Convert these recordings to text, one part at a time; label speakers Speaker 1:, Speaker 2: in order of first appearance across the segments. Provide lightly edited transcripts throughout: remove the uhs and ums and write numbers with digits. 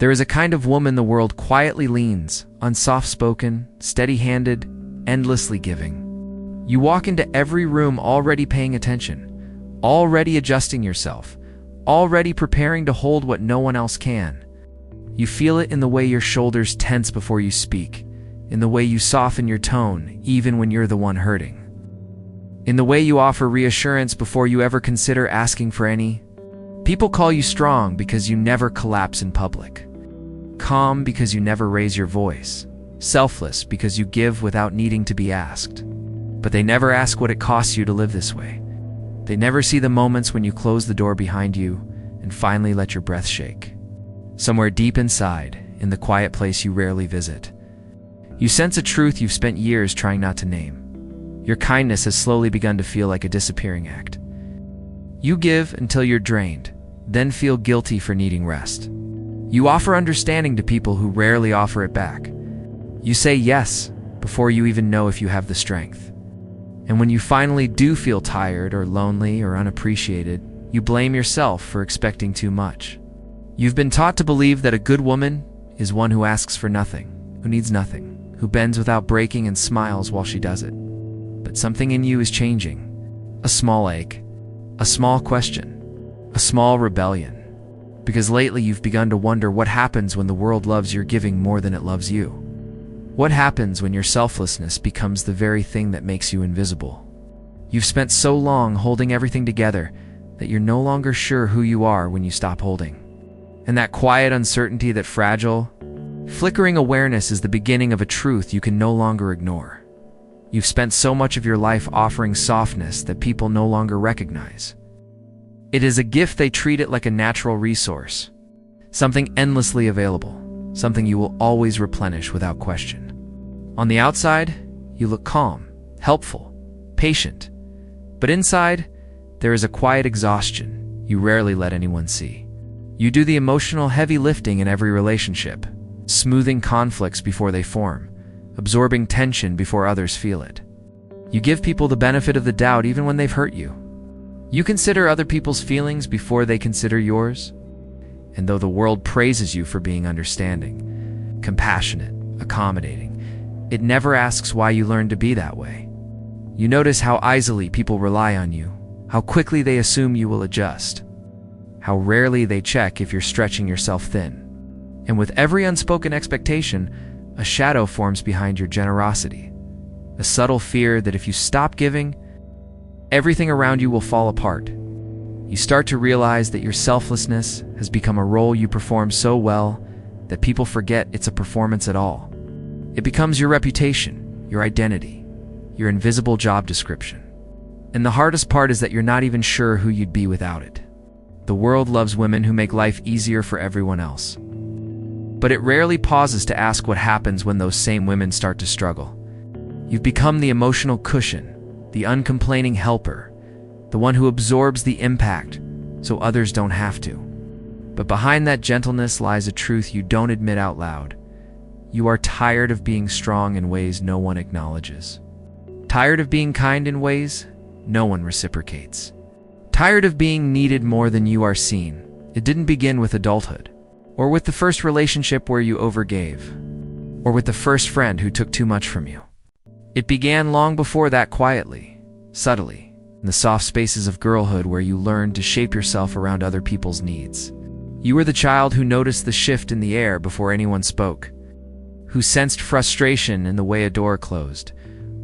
Speaker 1: There is a kind of woman the world quietly leans on, soft-spoken, steady-handed, endlessly giving. You walk into every room already paying attention, already adjusting yourself, already preparing to hold what no one else can. You feel it in the way your shoulders tense before you speak, in the way you soften your tone even when you're the one hurting, in the way you offer reassurance before you ever consider asking for any. People call you strong because you never collapse in public, calm because you never raise your voice, selfless because you give without needing to be asked. But they never ask what it costs you to live this way. They never see the moments when you close the door behind you and finally let your breath shake. Somewhere deep inside, in the quiet place you rarely visit, you sense a truth you've spent years trying not to name. Your kindness has slowly begun to feel like a disappearing act. You give until you're drained, then feel guilty for needing rest. You offer understanding to people who rarely offer it back. You say yes before you even know if you have the strength. And when you finally do feel tired or lonely or unappreciated, you blame yourself for expecting too much. You've been taught to believe that a good woman is one who asks for nothing, who needs nothing, who bends without breaking and smiles while she does it. But something in you is changing. A small ache, a small question, a small rebellion. Because lately you've begun to wonder what happens when the world loves your giving more than it loves you. What happens when your selflessness becomes the very thing that makes you invisible? You've spent so long holding everything together that you're no longer sure who you are when you stop holding. And that quiet uncertainty, that fragile, flickering awareness is the beginning of a truth you can no longer ignore. You've spent so much of your life offering softness that people no longer recognize. It is a gift they treat it like a natural resource, something endlessly available, something you will always replenish without question. On the outside, you look calm, helpful, patient. But inside, there is a quiet exhaustion you rarely let anyone see. You do the emotional heavy lifting in every relationship, smoothing conflicts before they form, absorbing tension before others feel it. You give people the benefit of the doubt even when they've hurt you. You consider other people's feelings before they consider yours. And though the world praises you for being understanding, compassionate, accommodating, it never asks why you learned to be that way. You notice how easily people rely on you, how quickly they assume you will adjust, how rarely they check if you're stretching yourself thin. And with every unspoken expectation, a shadow forms behind your generosity, a subtle fear that if you stop giving, everything around you will fall apart. You start to realize that your selflessness has become a role you perform so well that people forget it's a performance at all. It becomes your reputation, your identity, your invisible job description. And the hardest part is that you're not even sure who you'd be without it. The world loves women who make life easier for everyone else. But it rarely pauses to ask what happens when those same women start to struggle. You've become the emotional cushion, the uncomplaining helper, the one who absorbs the impact so others don't have to. But behind that gentleness lies a truth you don't admit out loud. You are tired of being strong in ways no one acknowledges. Tired of being kind in ways no one reciprocates. Tired of being needed more than you are seen. It didn't begin with adulthood, or with the first relationship where you overgave, or with the first friend who took too much from you. It began long before that, quietly, subtly, in the soft spaces of girlhood where you learned to shape yourself around other people's needs. You were the child who noticed the shift in the air before anyone spoke, who sensed frustration in the way a door closed,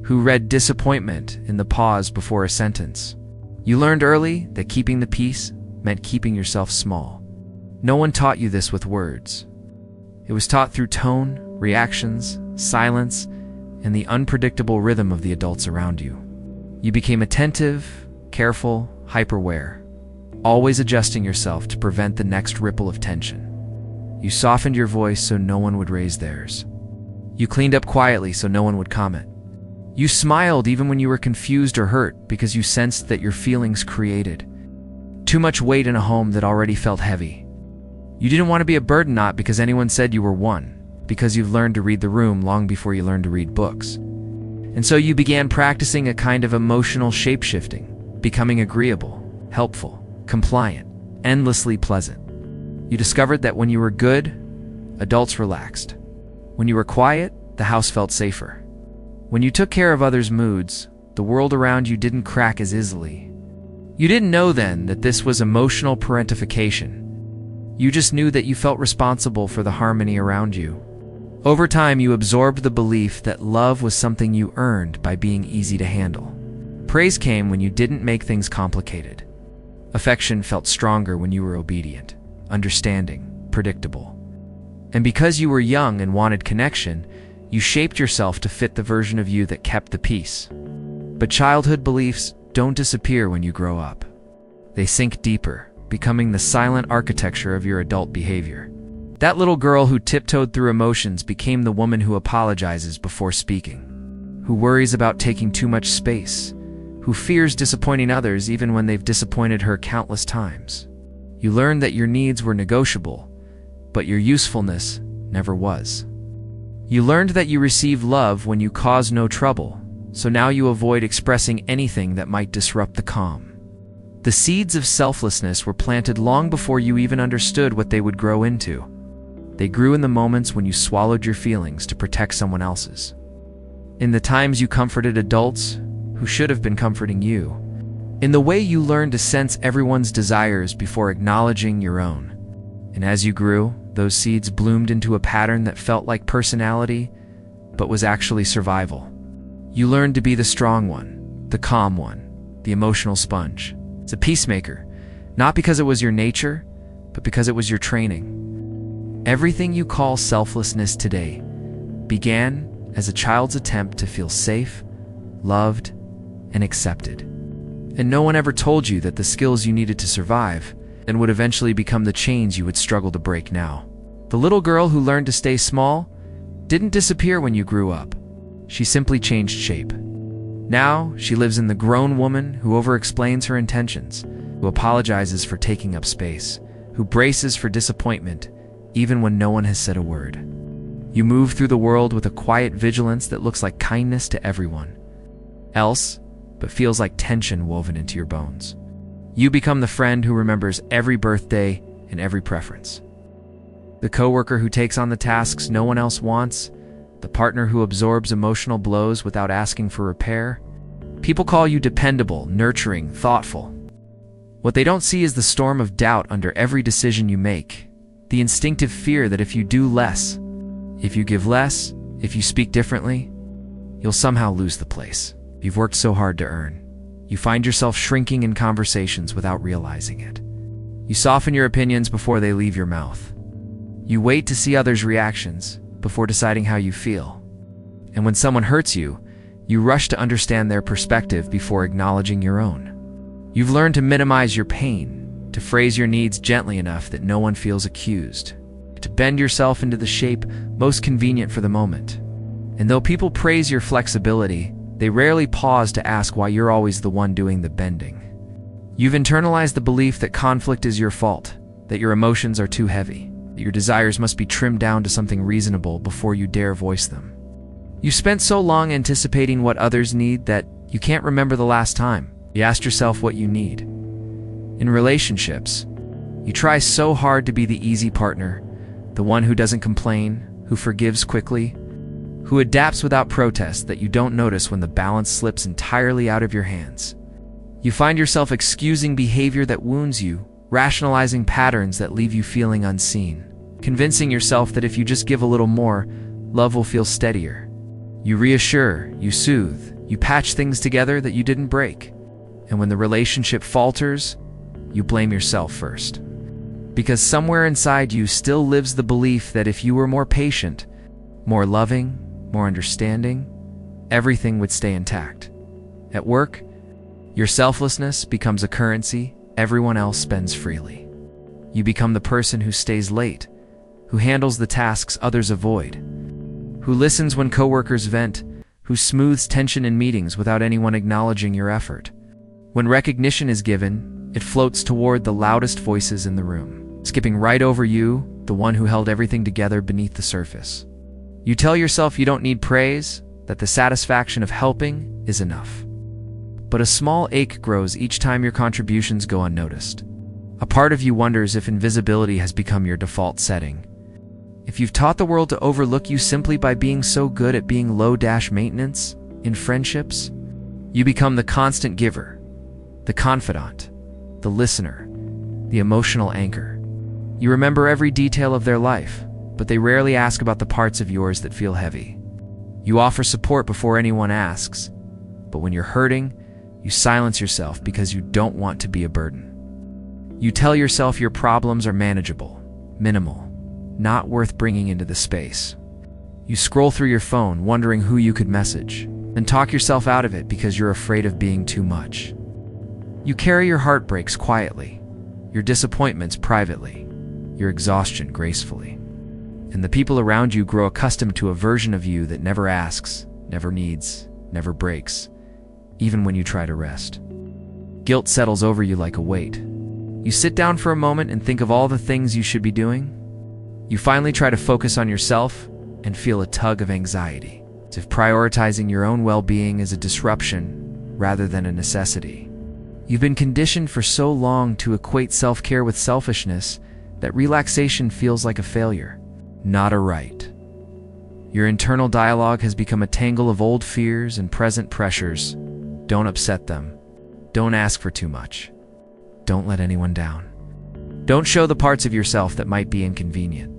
Speaker 1: who read disappointment in the pause before a sentence. You learned early that keeping the peace meant keeping yourself small. No one taught you this with words. It was taught through tone, reactions, silence, and the unpredictable rhythm of the adults around you. You became attentive, careful, hyper-aware, always adjusting yourself to prevent the next ripple of tension. You softened your voice so no one would raise theirs. You cleaned up quietly so no one would comment. You smiled even when you were confused or hurt because you sensed that your feelings created too much weight in a home that already felt heavy. You didn't want to be a burden, not because anyone said you were one, because you've learned to read the room long before you learned to read books. And so you began practicing a kind of emotional shape-shifting, becoming agreeable, helpful, compliant, endlessly pleasant. You discovered that when you were good, adults relaxed. When you were quiet, the house felt safer. When you took care of others' moods, the world around you didn't crack as easily. You didn't know then that this was emotional parentification. You just knew that you felt responsible for the harmony around you. Over time, you absorbed the belief that love was something you earned by being easy to handle. Praise came when you didn't make things complicated. Affection felt stronger when you were obedient, understanding, predictable. And because you were young and wanted connection, you shaped yourself to fit the version of you that kept the peace. But childhood beliefs don't disappear when you grow up. They sink deeper, becoming the silent architecture of your adult behavior. That little girl who tiptoed through emotions became the woman who apologizes before speaking, who worries about taking too much space, who fears disappointing others even when they've disappointed her countless times. You learned that your needs were negotiable, but your usefulness never was. You learned that you receive love when you cause no trouble, so now you avoid expressing anything that might disrupt the calm. The seeds of selflessness were planted long before you even understood what they would grow into. They grew in the moments when you swallowed your feelings to protect someone else's. In the times you comforted adults who should have been comforting you. In the way you learned to sense everyone's desires before acknowledging your own. And as you grew, those seeds bloomed into a pattern that felt like personality, but was actually survival. You learned to be the strong one, the calm one, the emotional sponge. It's a peacemaker, not because it was your nature, but because it was your training. Everything you call selflessness today began as a child's attempt to feel safe, loved, and accepted. And no one ever told you that the skills you needed to survive and would eventually become the chains you would struggle to break now. The little girl who learned to stay small didn't disappear when you grew up. She simply changed shape. Now, she lives in the grown woman who overexplains her intentions, who apologizes for taking up space, who braces for disappointment even when no one has said a word. You move through the world with a quiet vigilance that looks like kindness to everyone else, but feels like tension woven into your bones. You become the friend who remembers every birthday and every preference. The coworker who takes on the tasks no one else wants, the partner who absorbs emotional blows without asking for repair. People call you dependable, nurturing, thoughtful. What they don't see is the storm of doubt under every decision you make, the instinctive fear that if you do less, if you give less, if you speak differently, you'll somehow lose the place you've worked so hard to earn. You find yourself shrinking in conversations without realizing it. You soften your opinions before they leave your mouth. You wait to see others' reactions before deciding how you feel. And when someone hurts you, you rush to understand their perspective before acknowledging your own. You've learned to minimize your pain, to phrase your needs gently enough that no one feels accused, to bend yourself into the shape most convenient for the moment. And though people praise your flexibility, they rarely pause to ask why you're always the one doing the bending. You've internalized the belief that conflict is your fault, that your emotions are too heavy, that your desires must be trimmed down to something reasonable before you dare voice them. You've spent so long anticipating what others need that you can't remember the last time you asked yourself what you need. In relationships, you try so hard to be the easy partner, the one who doesn't complain, who forgives quickly, who adapts without protest, that you don't notice when the balance slips entirely out of your hands. You find yourself excusing behavior that wounds you, rationalizing patterns that leave you feeling unseen, convincing yourself that if you just give a little more, love will feel steadier. You reassure, you soothe, you patch things together that you didn't break. And when the relationship falters, you blame yourself first. Because somewhere inside you still lives the belief that if you were more patient, more loving, more understanding, everything would stay intact. At work, your selflessness becomes a currency everyone else spends freely. You become the person who stays late, who handles the tasks others avoid, who listens when coworkers vent, who smooths tension in meetings without anyone acknowledging your effort. When recognition is given, it floats toward the loudest voices in the room, skipping right over you, the one who held everything together beneath the surface. You tell yourself you don't need praise, that the satisfaction of helping is enough. But a small ache grows each time your contributions go unnoticed. A part of you wonders if invisibility has become your default setting, If you've taught the world to overlook you simply by being so good at being low-maintenance in friendships, you become the constant giver, the confidant, the listener, the emotional anchor. You remember every detail of their life, but they rarely ask about the parts of yours that feel heavy. You offer support before anyone asks, but when you're hurting, you silence yourself because you don't want to be a burden. You tell yourself your problems are manageable, minimal, not worth bringing into the space. You scroll through your phone wondering who you could message, then talk yourself out of it because you're afraid of being too much. You carry your heartbreaks quietly, your disappointments privately, your exhaustion gracefully. And the people around you grow accustomed to a version of you that never asks, never needs, never breaks, even when you try to rest. Guilt settles over you like a weight. You sit down for a moment and think of all the things you should be doing. You finally try to focus on yourself and feel a tug of anxiety, as if prioritizing your own well-being is a disruption rather than a necessity. You've been conditioned for so long to equate self-care with selfishness that relaxation feels like a failure, not a right. Your internal dialogue has become a tangle of old fears and present pressures. Don't upset them. Don't ask for too much. Don't let anyone down. Don't show the parts of yourself that might be inconvenient.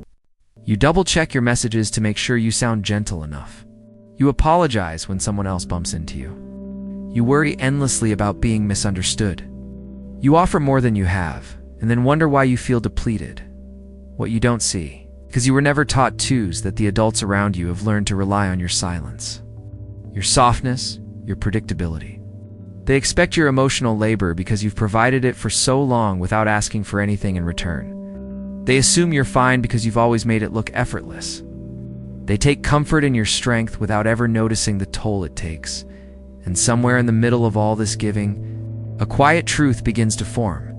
Speaker 1: You double-check your messages to make sure you sound gentle enough. You apologize when someone else bumps into you. You worry endlessly about being misunderstood. You offer more than you have, and then wonder why you feel depleted. What you don't see, because you were never taught twos, that the adults around you have learned to rely on your silence, your softness, your predictability. They expect your emotional labor because you've provided it for so long without asking for anything in return. They assume you're fine because you've always made it look effortless. They take comfort in your strength without ever noticing the toll it takes. And somewhere in the middle of all this giving, a quiet truth begins to form.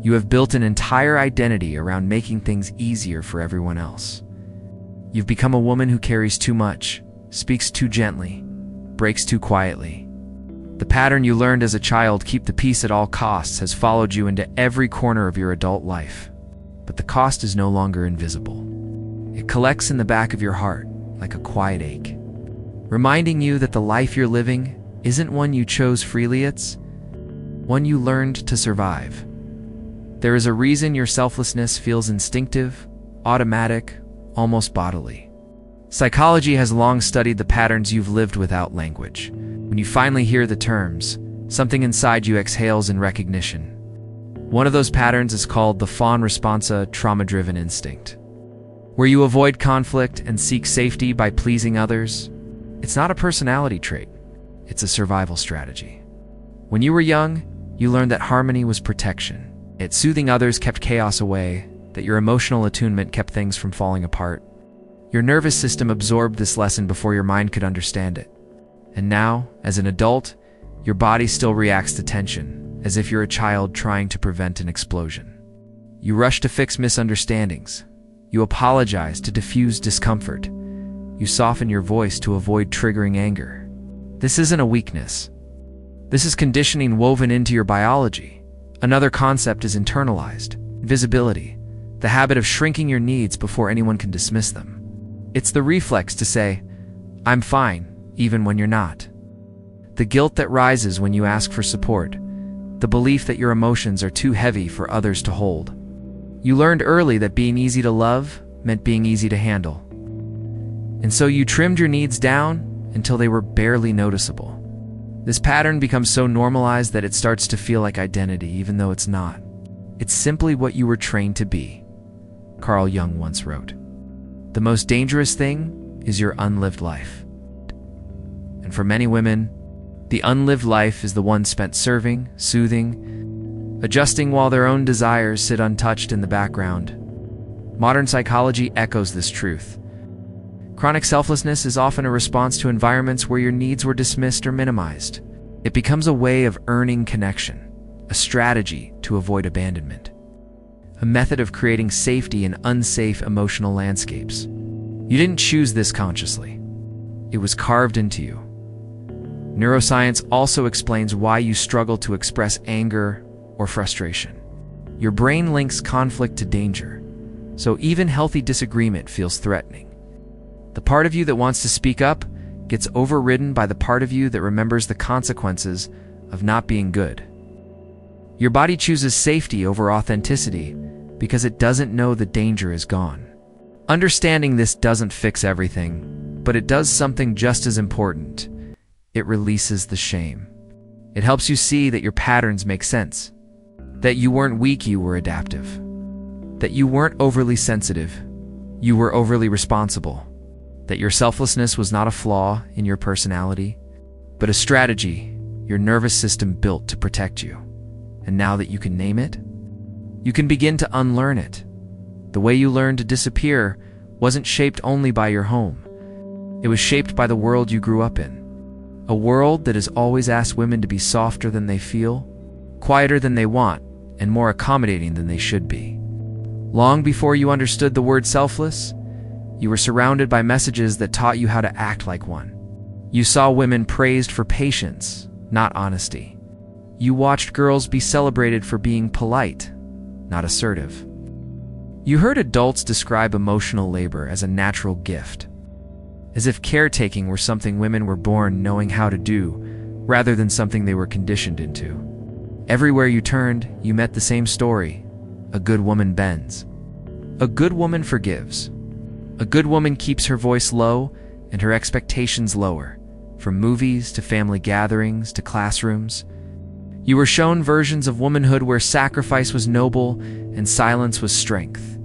Speaker 1: You have built an entire identity around making things easier for everyone else. You've become a woman who carries too much, speaks too gently, breaks too quietly. The pattern you learned as a child, keep the peace at all costs, has followed you into every corner of your adult life. But the cost is no longer invisible. It collects in the back of your heart like a quiet ache, reminding you that the life you're living isn't one you chose freely, it's one you learned to survive. There is a reason your selflessness feels instinctive, automatic, almost bodily. Psychology has long studied the patterns you've lived without language. When you finally hear the terms, something inside you exhales in recognition. One of those patterns is called the fawn response, a trauma-driven instinct, where you avoid conflict and seek safety by pleasing others. It's not a personality trait, it's a survival strategy. When you were young, you learned that harmony was protection. That soothing others kept chaos away, that your emotional attunement kept things from falling apart. Your nervous system absorbed this lesson before your mind could understand it. And now, as an adult, your body still reacts to tension, as if you're a child trying to prevent an explosion. You rush to fix misunderstandings. You apologize to diffuse discomfort. You soften your voice to avoid triggering anger. This isn't a weakness. This is conditioning woven into your biology. Another concept is internalized visibility, the habit of shrinking your needs before anyone can dismiss them. It's the reflex to say, "I'm fine," even when you're not. The guilt that rises when you ask for support, the belief that your emotions are too heavy for others to hold. You learned early that being easy to love meant being easy to handle. And so you trimmed your needs down until they were barely noticeable. This pattern becomes so normalized that it starts to feel like identity, even though it's not. It's simply what you were trained to be. Carl Jung once wrote, "The most dangerous thing is your unlived life." And for many women, the unlived life is the one spent serving, soothing, adjusting while their own desires sit untouched in the background. Modern psychology echoes this truth. Chronic selflessness is often a response to environments where your needs were dismissed or minimized. It becomes a way of earning connection, a strategy to avoid abandonment, a method of creating safety in unsafe emotional landscapes. You didn't choose this consciously. It was carved into you. Neuroscience also explains why you struggle to express anger or frustration. Your brain links conflict to danger. so even healthy disagreement feels threatening. The part of you that wants to speak up gets overridden by the part of you that remembers the consequences of not being good. Your body chooses safety over authenticity because it doesn't know the danger is gone. Understanding this doesn't fix everything, but it does something just as important. It releases the shame. It helps you see that your patterns make sense, that you weren't weak, you were adaptive, that you weren't overly sensitive, you were overly responsible, that your selflessness was not a flaw in your personality, but a strategy your nervous system built to protect you. And now that you can name it, you can begin to unlearn it. The way you learned to disappear wasn't shaped only by your home. It was shaped by the world you grew up in. A world that has always asked women to be softer than they feel, quieter than they want, and more accommodating than they should be. Long before you understood the word selfless, you were surrounded by messages that taught you how to act like one. You saw women praised for patience, not honesty. You watched girls be celebrated for being polite, not assertive. You heard adults describe emotional labor as a natural gift, as if caretaking were something women were born knowing how to do, rather than something they were conditioned into. Everywhere you turned, you met the same story. A good woman bends. A good woman forgives. A good woman keeps her voice low and her expectations lower, from movies to family gatherings to classrooms. You were shown versions of womanhood where sacrifice was noble and silence was strength.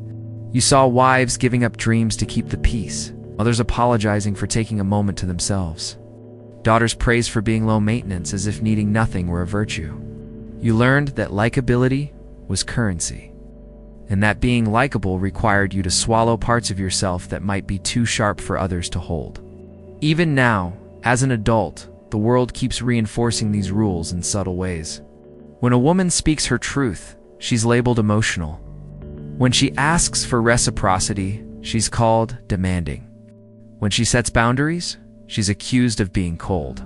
Speaker 1: You saw wives giving up dreams to keep the peace, others apologizing for taking a moment to themselves. Daughters praised for being low maintenance as if needing nothing were a virtue. You learned that likability was currency, and that being likable required you to swallow parts of yourself that might be too sharp for others to hold. Even now, as an adult, the world keeps reinforcing these rules in subtle ways. When a woman speaks her truth, she's labeled emotional. When she asks for reciprocity, she's called demanding. When she sets boundaries, she's accused of being cold.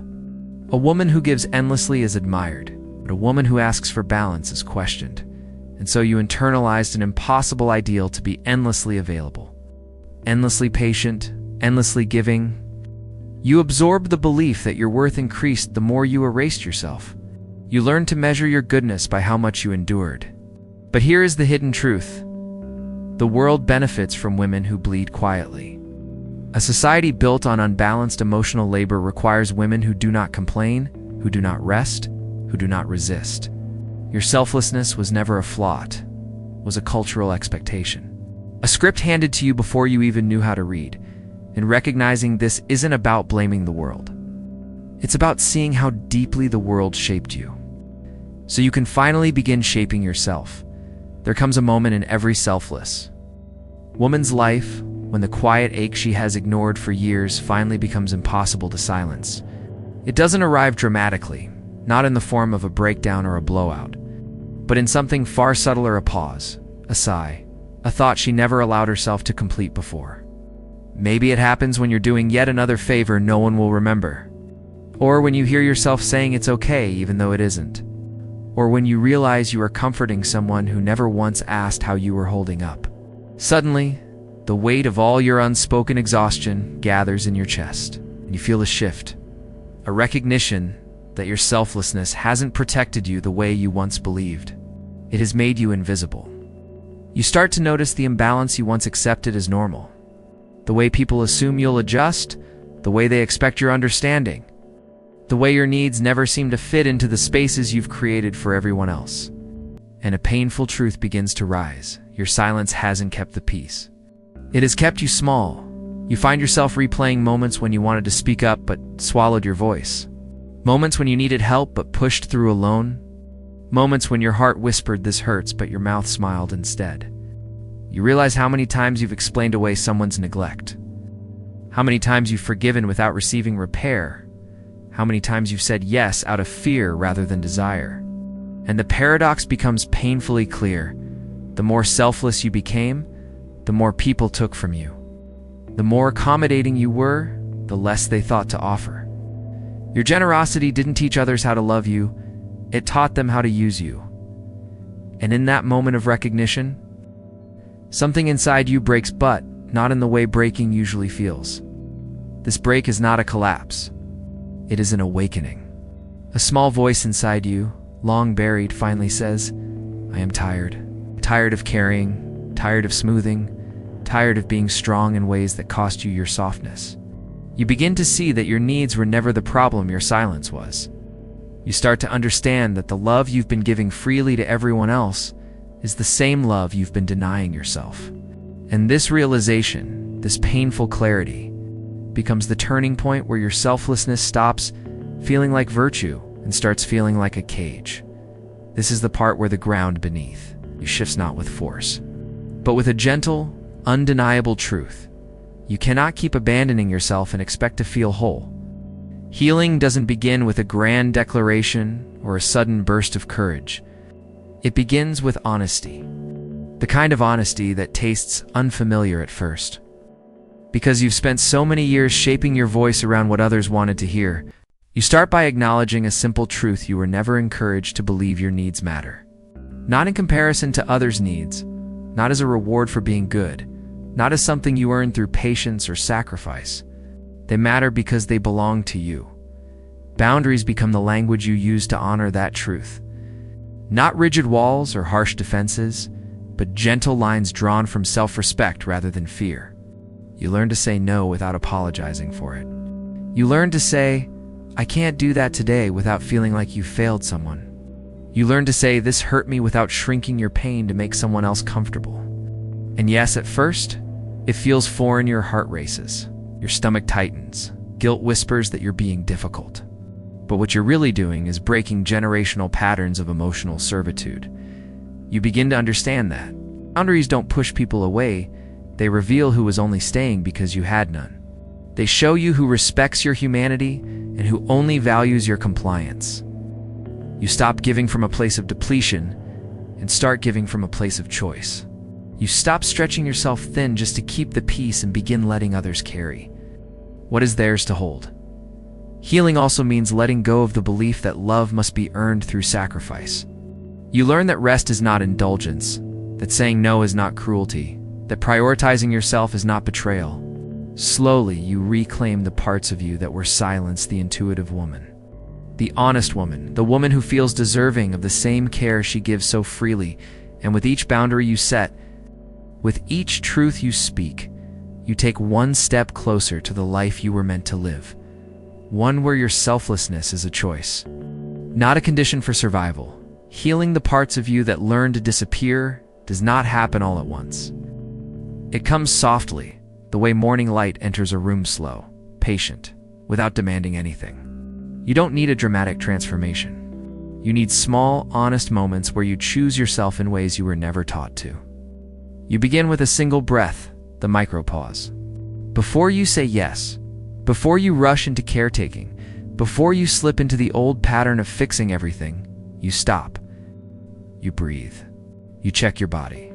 Speaker 1: A woman who gives endlessly is admired, but a woman who asks for balance is questioned. And so you internalized an impossible ideal to be endlessly available, endlessly patient, endlessly giving. You absorbed the belief that your worth increased the more you erased yourself. You learned to measure your goodness by how much you endured. But here is the hidden truth. The world benefits from women who bleed quietly. A society built on unbalanced emotional labor requires women who do not complain, who do not rest, who do not resist. Your selflessness was never a flaw, it was a cultural expectation. A script handed to you before you even knew how to read. And recognizing this isn't about blaming the world. It's about seeing how deeply the world shaped you, so you can finally begin shaping yourself. There comes a moment in every selfless woman's life when the quiet ache she has ignored for years finally becomes impossible to silence. It doesn't arrive dramatically, not in the form of a breakdown or a blowout, but in something far subtler: a pause, a sigh, a thought she never allowed herself to complete before. Maybe it happens when you're doing yet another favor no one will remember. Or when you hear yourself saying it's okay even though it isn't. Or when you realize you are comforting someone who never once asked how you were holding up. Suddenly, the weight of all your unspoken exhaustion gathers in your chest, and you feel a shift. A recognition that your selflessness hasn't protected you the way you once believed. It has made you invisible. You start to notice the imbalance you once accepted as normal. The way people assume you'll adjust, the way they expect your understanding, the way your needs never seem to fit into the spaces you've created for everyone else. And a painful truth begins to rise. Your silence hasn't kept the peace. It has kept you small. You find yourself replaying moments when you wanted to speak up but swallowed your voice. Moments when you needed help but pushed through alone. Moments when your heart whispered, "This hurts," but your mouth smiled instead. You realize how many times you've explained away someone's neglect. How many times you've forgiven without receiving repair. How many times you've said yes out of fear rather than desire. And the paradox becomes painfully clear. The more selfless you became, the more people took from you. The more accommodating you were, the less they thought to offer. Your generosity didn't teach others how to love you, it taught them how to use you. And in that moment of recognition, Something inside you breaks, but not in the way breaking usually feels. This break is not a collapse. It is an awakening. A small voice inside you, long buried, finally says, I am tired. Tired of carrying, tired of smoothing, tired of being strong in ways that cost you your softness. You begin to see that your needs were never the problem, your silence was. You start to understand that the love you've been giving freely to everyone else is the same love you've been denying yourself. And this realization, this painful clarity, becomes the turning point where your selflessness stops feeling like virtue and starts feeling like a cage. This is the part where the ground beneath you shifts not with force, but with a gentle, undeniable truth. You cannot keep abandoning yourself and expect to feel whole. Healing doesn't begin with a grand declaration or a sudden burst of courage. It begins with honesty, the kind of honesty that tastes unfamiliar at first. Because you've spent so many years shaping your voice around what others wanted to hear, you start by acknowledging a simple truth: you were never encouraged to believe your needs matter. Not in comparison to others' needs, not as a reward for being good, not as something you earn through patience or sacrifice. They matter because they belong to you. Boundaries become the language you use to honor that truth. Not rigid walls or harsh defenses, but gentle lines drawn from self-respect rather than fear. You learn to say no without apologizing for it. You learn to say, I can't do that today, without feeling like you failed someone. You learn to say, this hurt me, without shrinking your pain to make someone else comfortable. And yes, at first, it feels foreign. Your heart races. Your stomach tightens. Guilt whispers that you're being difficult. But what you're really doing is breaking generational patterns of emotional servitude. You begin to understand that boundaries don't push people away. They reveal who was only staying because you had none. They show you who respects your humanity and who only values your compliance. You stop giving from a place of depletion and start giving from a place of choice. You stop stretching yourself thin just to keep the peace and begin letting others carry what is theirs to hold. Healing also means letting go of the belief that love must be earned through sacrifice. You learn that rest is not indulgence, that saying no is not cruelty, that prioritizing yourself is not betrayal. Slowly, you reclaim the parts of you that were silenced: the intuitive woman, the honest woman, the woman who feels deserving of the same care she gives so freely. And with each boundary you set, with each truth you speak, you take one step closer to the life you were meant to live. One where your selflessness is a choice, not a condition for survival. Healing the parts of you that learn to disappear does not happen all at once. It comes softly, the way morning light enters a room, slow, patient, without demanding anything. You don't need a dramatic transformation. You need small, honest moments where you choose yourself in ways you were never taught to. You begin with a single breath, the micropause. Before you say yes, before you rush into caretaking, before you slip into the old pattern of fixing everything, you stop. You breathe. You check your body.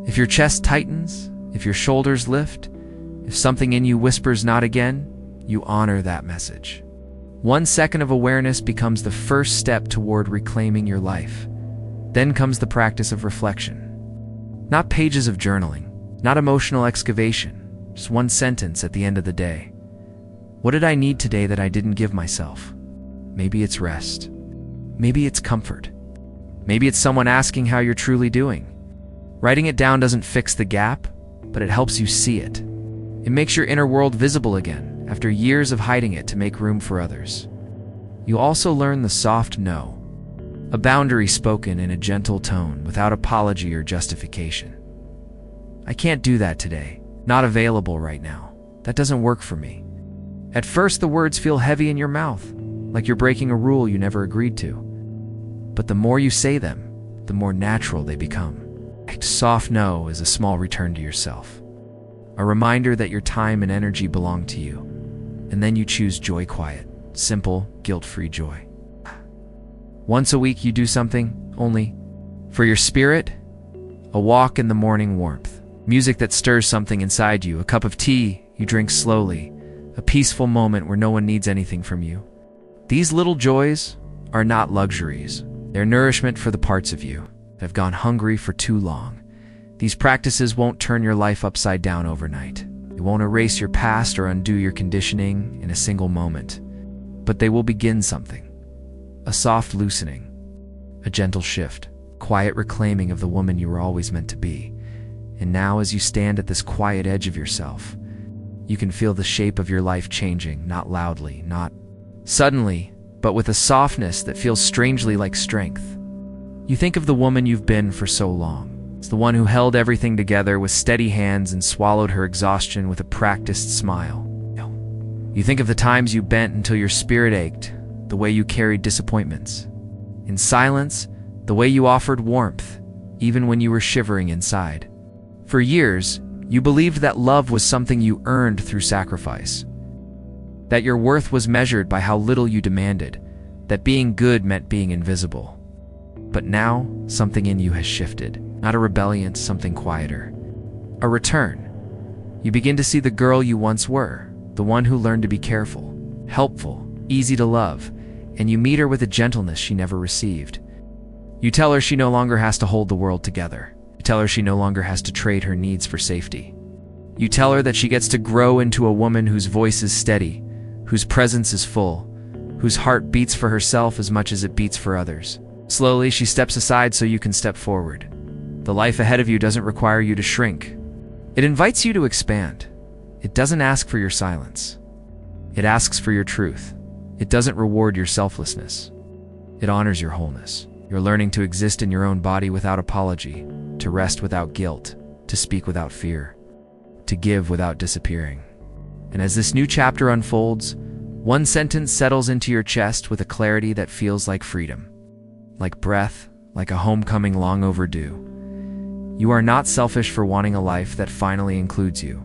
Speaker 1: If your chest tightens, if your shoulders lift, if something in you whispers not again, you honor that message. 1 second of awareness becomes the first step toward reclaiming your life. Then comes the practice of reflection. Not pages of journaling, not emotional excavation, just one sentence at the end of the day. What did I need today that I didn't give myself? Maybe it's rest. Maybe it's comfort. Maybe it's someone asking how you're truly doing. Writing it down doesn't fix the gap, but it helps you see it. It makes your inner world visible again, after years of hiding it to make room for others. You also learn the soft no, a boundary spoken in a gentle tone without apology or justification. I can't do that today. Not available right now. That doesn't work for me. At first, the words feel heavy in your mouth, like you're breaking a rule you never agreed to. But the more you say them, the more natural they become. A soft no is a small return to yourself, a reminder that your time and energy belong to you. And then you choose joy, quiet, simple, guilt-free joy. Once a week you do something, only for your spirit: a walk in the morning warmth, music that stirs something inside you, a cup of tea you drink slowly, a peaceful moment where no one needs anything from you. These little joys are not luxuries. They're nourishment for the parts of you that have gone hungry for too long. These practices won't turn your life upside down overnight. They won't erase your past or undo your conditioning in a single moment. But they will begin something. A soft loosening, a gentle shift, quiet reclaiming of the woman you were always meant to be. And now, as you stand at this quiet edge of yourself, you can feel the shape of your life changing, not loudly, not suddenly, but with a softness that feels strangely like strength. You think of the woman you've been for so long. It's the one who held everything together with steady hands and swallowed her exhaustion with a practiced smile. You think of the times you bent until your spirit ached, the way you carried disappointments. In silence, the way you offered warmth, even when you were shivering inside. For years, you believed that love was something you earned through sacrifice. That your worth was measured by how little you demanded. That being good meant being invisible. But now, something in you has shifted. Not a rebellion, something quieter. A return. You begin to see the girl you once were, the one who learned to be careful, helpful, easy to love, and you meet her with a gentleness she never received. You tell her she no longer has to hold the world together. You tell her she no longer has to trade her needs for safety. You tell her that she gets to grow into a woman whose voice is steady, whose presence is full, whose heart beats for herself as much as it beats for others. Slowly, she steps aside so you can step forward. The life ahead of you doesn't require you to shrink. It invites you to expand. It doesn't ask for your silence. It asks for your truth. It doesn't reward your selflessness. It honors your wholeness. You're learning to exist in your own body without apology, to rest without guilt, to speak without fear, to give without disappearing. And as this new chapter unfolds, one sentence settles into your chest with a clarity that feels like freedom, like breath, like a homecoming long overdue. You are not selfish for wanting a life that finally includes you.